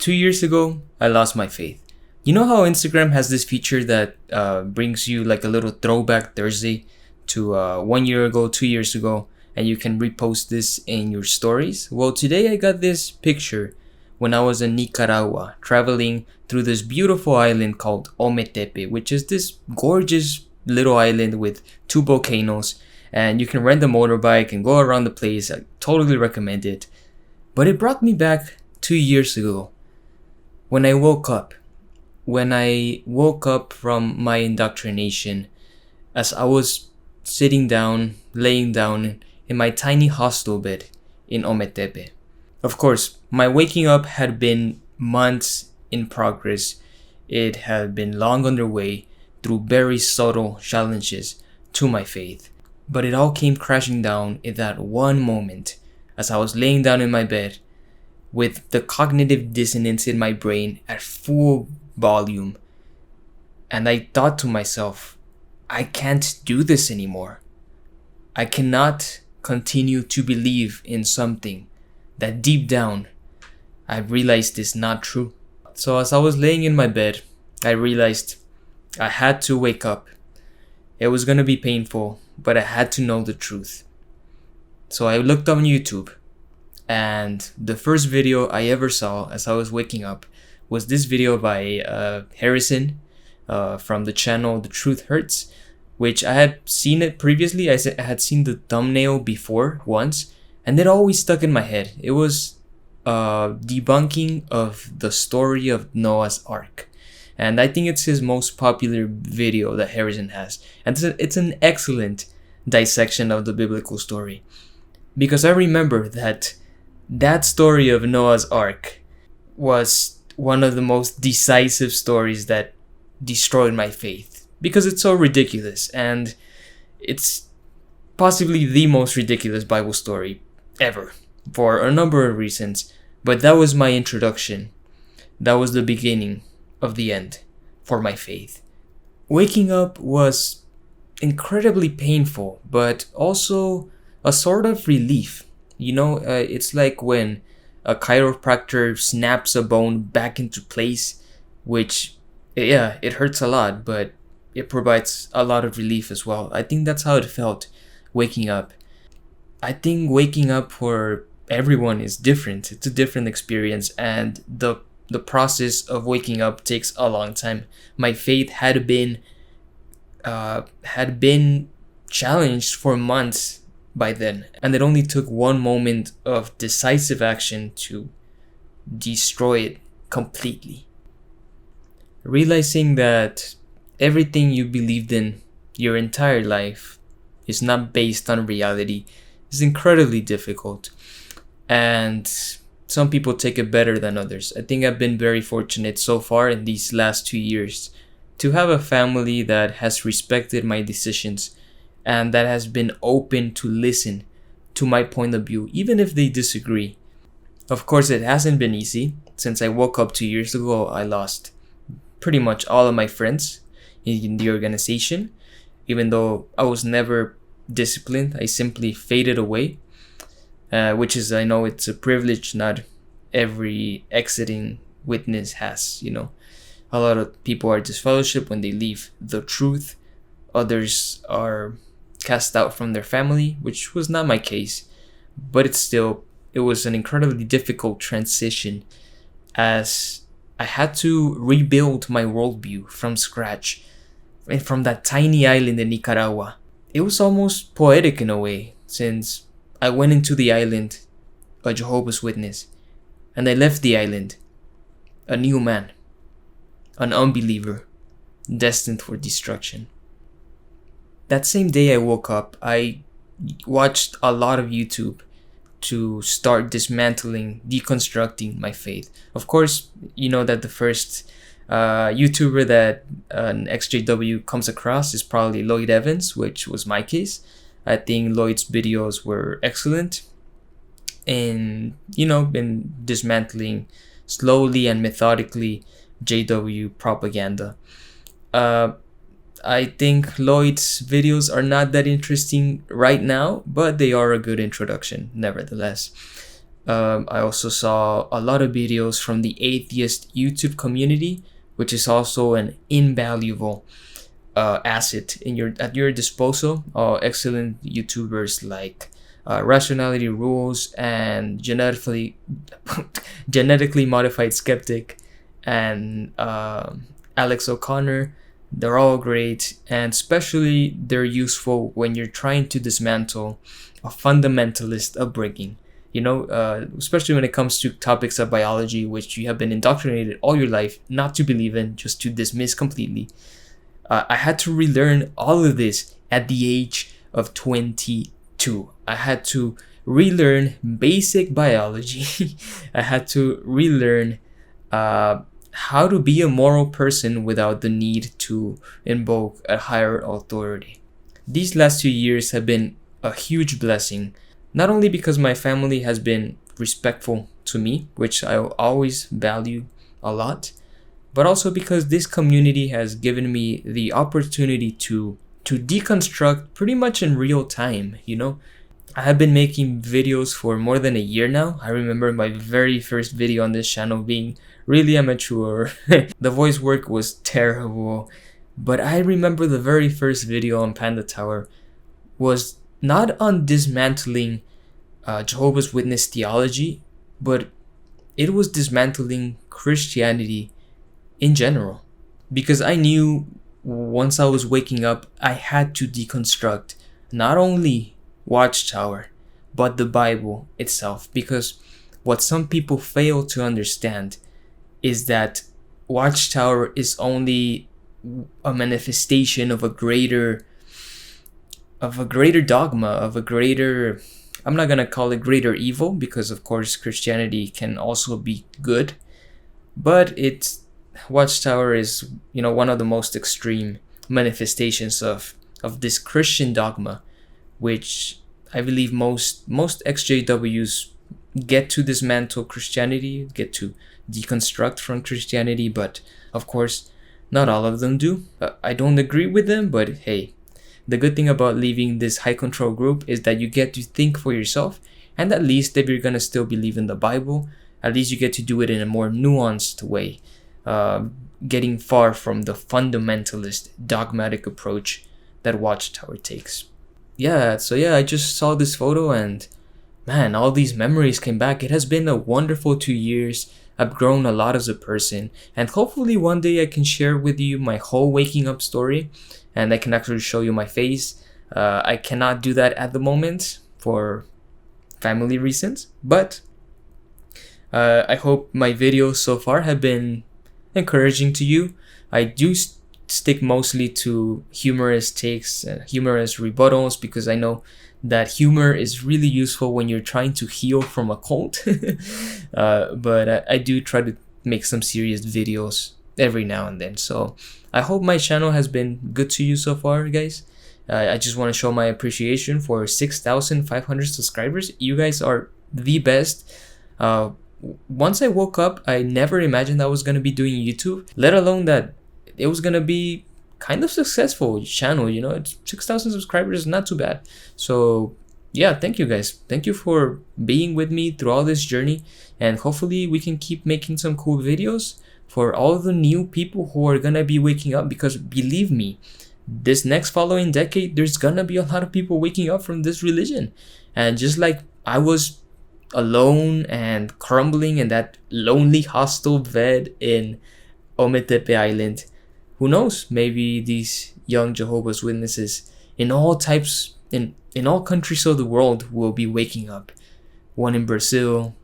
2 years ago, I lost my faith. You know how Instagram has this feature that brings you like a little throwback Thursday to 1 year ago, 2 years ago, and you can repost this in your stories? Well, today I got this picture when I was in Nicaragua, traveling through this beautiful island called Ometepe, which is this gorgeous little island with two volcanoes, and you can rent a motorbike and go around the place. I totally recommend it. But it brought me back 2 years ago when I woke up. When I woke up from my indoctrination, as I was laying down in my tiny hostel bed in Ometepe. Of course, my waking up had been months in progress. It had been long underway through very subtle challenges to my faith. But it all came crashing down in that one moment as I was laying down in my bed with the cognitive dissonance in my brain at full volume. And I thought to myself, I can't do this anymore. I cannot continue to believe in something that deep down I realized is not true. So as I was laying in my bed, I realized I had to wake up. It was going to be painful, but I had to know the truth. So I looked on YouTube, and the first video I ever saw as I was waking up was this video by Harrison from the channel The Truth Hurts, which I had seen it previously. I had seen the thumbnail before once, and it always stuck in my head. It was debunking of the story of Noah's Ark. And I think it's his most popular video that Harrison has. And it's an excellent dissection of the biblical story. Because I remember that story of Noah's Ark was one of the most decisive stories that destroyed my faith. Because it's so ridiculous. And it's possibly the most ridiculous Bible story ever. For a number of reasons. But that was my introduction. That was the beginning of the end for my faith. Waking up was incredibly painful, but also a sort of relief. It's like when a chiropractor snaps a bone back into place, which, yeah, it hurts a lot, but it provides a lot of relief as well. I think that's how it felt waking up. I think waking up for everyone is different. It's a different experience, and the process of waking up takes a long time. My faith had been challenged for months by then, and it only took one moment of decisive action to destroy it completely. Realizing that everything you believed in your entire life is not based on reality is incredibly difficult, and some people take it better than others. I think I've been very fortunate so far in these last 2 years to have a family that has respected my decisions and that has been open to listen to my point of view, even if they disagree. Of course, it hasn't been easy. Since I woke up 2 years ago, I lost pretty much all of my friends in the organization. Even though I was never disciplined, I simply faded away. Which is, I know it's a privilege not every exiting witness has, A lot of people are disfellowshipped when they leave the truth. Others are cast out from their family, which was not my case. But it was an incredibly difficult transition as I had to rebuild my worldview from scratch. And from that tiny island in Nicaragua. It was almost poetic in a way, since I went into the island a Jehovah's Witness, and I left the island a new man, an unbeliever, destined for destruction. That same day I woke up, I watched a lot of YouTube to start deconstructing my faith. Of course, you know that the first YouTuber that an XJW comes across is probably Lloyd Evans, which was my case. I think Lloyd's videos were excellent in dismantling slowly and methodically JW propaganda. I think Lloyd's videos are not that interesting right now, but they are a good introduction nevertheless. I also saw a lot of videos from the atheist YouTube community, which is also an invaluable asset at your disposal. Excellent YouTubers like Rationality Rules and genetically modified skeptic and Alex O'Connor. They're all great, and especially they're useful when you're trying to dismantle a fundamentalist upbringing. Especially when it comes to topics of biology, which you have been indoctrinated all your life not to believe in, just to dismiss completely. I had to relearn all of this at the age of 22. I had to relearn basic biology. I had to relearn how to be a moral person without the need to invoke a higher authority. These last 2 years have been a huge blessing, not only because my family has been respectful to me, which I always value a lot, but also because this community has given me the opportunity to deconstruct pretty much in real time. I have been making videos for more than a year now. I remember my very first video on this channel being really immature. The voice work was terrible. But I remember the very first video on Panda Tower was not on dismantling Jehovah's Witness theology, but it was dismantling Christianity in general. Because I knew once I was waking up, I had to deconstruct not only Watchtower, but the Bible itself. Because what some people fail to understand is that Watchtower is only a manifestation of a greater dogma, of a greater, I'm not gonna call it greater evil, because of course Christianity can also be good, but Watchtower is one of the most extreme manifestations of this Christian dogma, which I believe most XJWs get to dismantle Christianity, get to deconstruct from Christianity, but of course not all of them do. I don't agree with them, but hey, the good thing about leaving this high control group is that you get to think for yourself, and at least if you're gonna still believe in the Bible, at least you get to do it in a more nuanced way, getting far from the fundamentalist dogmatic approach that Watchtower takes. So I just saw this photo and man, all these memories came back. It has been a wonderful 2 years. I've grown a lot as a person, and hopefully one day I can share with you my whole waking up story, and I can actually show you my face. I cannot do that at the moment for family reasons, but I hope my videos so far have been encouraging to you. I do stick mostly to humorous takes and humorous rebuttals, because I know that humor is really useful when you're trying to heal from a cult. But I do try to make some serious videos every now and then. So I hope my channel has been good to you so far, guys. I just want to show my appreciation for 6,500 subscribers. You guys are the best. Once I woke up, I never imagined I was going to be doing YouTube, let alone that it was going to be kind of successful channel. It's 6,000 subscribers is not too bad. So yeah, thank you guys. Thank you for being with me through all this journey, and hopefully we can keep making some cool videos for all the new people who are gonna be waking up, because believe me, this next following decade, there's gonna be a lot of people waking up from this religion. And just like I was alone and crumbling in that lonely hostel bed in Ometepe Island, who knows, maybe these young Jehovah's Witnesses in all types, in all countries of the world will be waking up. One in Brazil,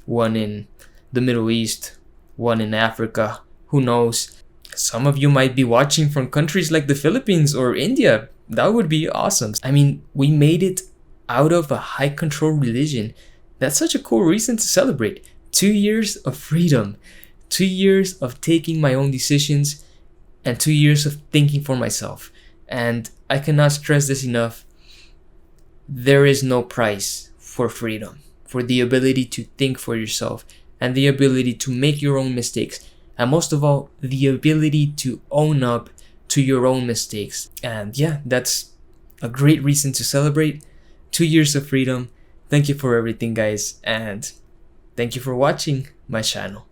one in the Middle East, one in Africa, who knows. Some of you might be watching from countries like the Philippines or India. That would be awesome. I mean, we made it out of a high control religion. That's such a cool reason to celebrate. 2 years of freedom, 2 years of taking my own decisions, and 2 years of thinking for myself. And I cannot stress this enough. There is no price for freedom, for the ability to think for yourself, and the ability to make your own mistakes, and most of all, the ability to own up to your own mistakes. And yeah, that's a great reason to celebrate. 2 years of freedom. Thank you for everything, guys, and Thank you for watching my channel.